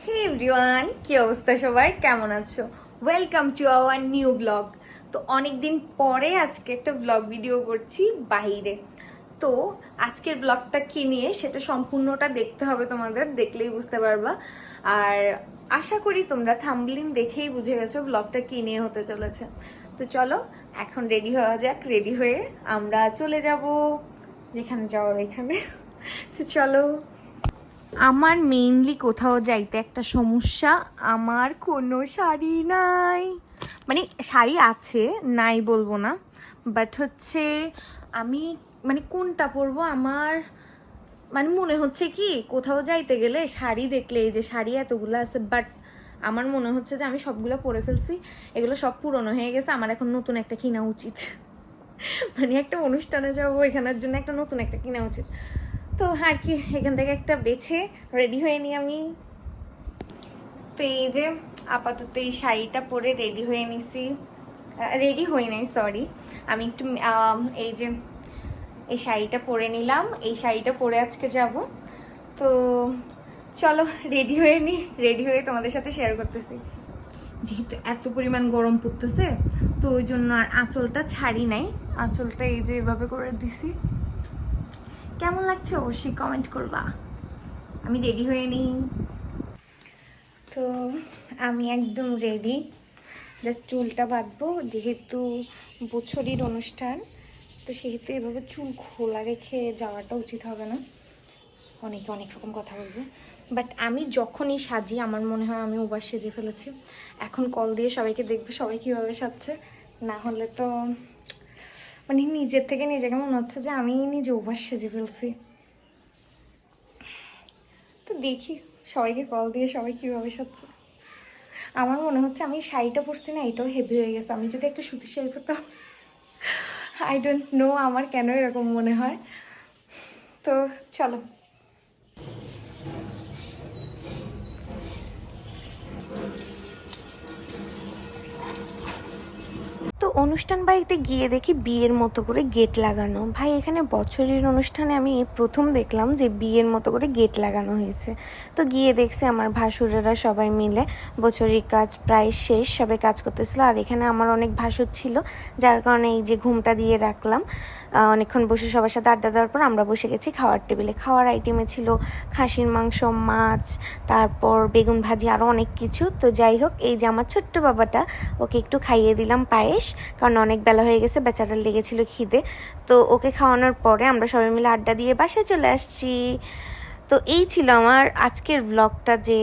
হে everyone, কি অবস্থা সবার, কেমন আছো? Welcome to our new blog. তো অনেকদিন পরে আজকে একটা ব্লগ ভিডিও করছি বাইরে। তো আজকের ব্লগটা কি নিয়ে সেটা সম্পূর্ণটা দেখতে হবে, তোমাদের দেখলেই বুঝতে পারবা। আর আশা করি তোমরা থাম্বনেইল দেখেই বুঝে গেছো ব্লগটা কি নিয়ে হতে চলেছে। তো চলো এখন রেডি হওয়া যাক, রেডি হয়ে আমরা চলে যাব যেখানে যাওয়ার এখানে। তো চলো। আমার মেইনলি কোথাও যাইতে একটা সমস্যা, আমার কোনো শাড়ি নাই। মানে শাড়ি আছে, নাই বলবো না, বাট হচ্ছে আমি মানে কোনটা পরবো আমার মানে মনে হচ্ছে কি কোথাও যাইতে গেলে শাড়ি দেখলে এই যে শাড়ি এতগুলো আছে, বাট আমার মনে হচ্ছে যে আমি সবগুলো পরে ফেলছি, এগুলো সব পুরনো হয়ে গেছে, আমার এখন নতুন একটা কিনা উচিত। মানে একটা অনুষ্ঠানে যাবো, এখানের জন্য একটা নতুন একটা কিনা উচিত। তো আর কি এখান থেকে একটা বেছে রেডি হয়ে নিই আমি। তো এই যে আপাতত এই শাড়িটা পরে রেডি হয়ে নিছি, রেডি হই নাই সরি, আমি একটু এই যে এই শাড়িটা পরে নিলাম, এই শাড়িটা পরে আজকে যাব। তো চলো রেডি হয়ে নিই, রেডি হয়ে তোমাদের সাথে শেয়ার করতেছি। যেহেতু এত পরিমাণ গরম পড়তেছে তো ওই জন্য আর আঁচলটা ছাড়ি নাই, আঁচলটা এই যে এভাবে করে দিছি। কেমন লাগছে অবশ্যই কমেন্ট করবা। আমি রেডি হয়ে নিই। তো আমি একদম রেডি, জাস্ট চুলটা বাঁধবো, যেহেতু বছরের অনুষ্ঠান তো সেহেতু এভাবে চুল খোলা রেখে যাওয়াটা উচিত হবে না, অনেকে অনেক রকম কথা বলবে। বাট আমি যখনই সাজি আমার মনে হয় আমি ওভার সেজে ফেলেছি। এখন কল দিয়ে সবাইকে দেখবে সবাই কীভাবে সাজছে, না হলে তো মানে নিজের থেকে নিজেকে মনে হচ্ছে যে আমি নিজে ওভার সেজে ফেলছি। তো দেখি সবাইকে কল দিয়ে সবাই কীভাবে সাজছে। আমার মনে হচ্ছে আমি শাড়িটা পরছি না, এটাও হেভি হয়ে গেছে, আমি যদি একটা সুতির শাড়ি পরতাম। আই ডোন্ট নো আমার কেন এরকম মনে হয়। তো চলো। তো অনুষ্ঠান বাড়িতে গিয়ে দেখি বিয়ের মতো করে গেট লাগানো। ভাই এখানে বছরের অনুষ্ঠানে আমি প্রথম দেখলাম যে বিয়ের মতো করে গেট লাগানো হয়েছে। তো গিয়ে দেখছি আমার ভাসুরেরা সবাই মিলে বছরের কাজ প্রায় শেষ, সবাই কাজ করতেছিল। আর এখানে আমার অনেক ভাসুর ছিল, যার কারণে এই যে ঘুমটা দিয়ে রাখলাম। অনেকক্ষণ বসে সবার সাথে আড্ডা দেওয়ার পর আমরা বসে গেছি খাওয়ার টেবিলে। খাওয়ার আইটেমে ছিল খাসির মাংস, মাছ, তারপর বেগুন ভাজি, আরও অনেক কিছু। তো যাই হোক, এই যে আমার ছোট্ট বাবাটা, ওকে একটু খাইয়ে দিলাম পায়েস, কারণ অনেক বেলা হয়ে গেছে, বেচারার লেগেছিল খিদে। তো ওকে খাওয়ানোর পরে আমরা সবাই মিলে আড্ডা দিয়ে বাসায় চলে আসছি। তো এই ছিল আমার আজকের ব্লগটা, যে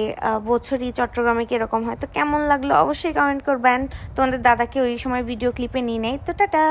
বছরই চট্টগ্রামে কীরকম হয়। তো কেমন লাগলো অবশ্যই কমেন্ট করবেন। তোমাদের দাদাকে ওই সময় ভিডিও ক্লিপে নিয়ে নেই। তো টাটা।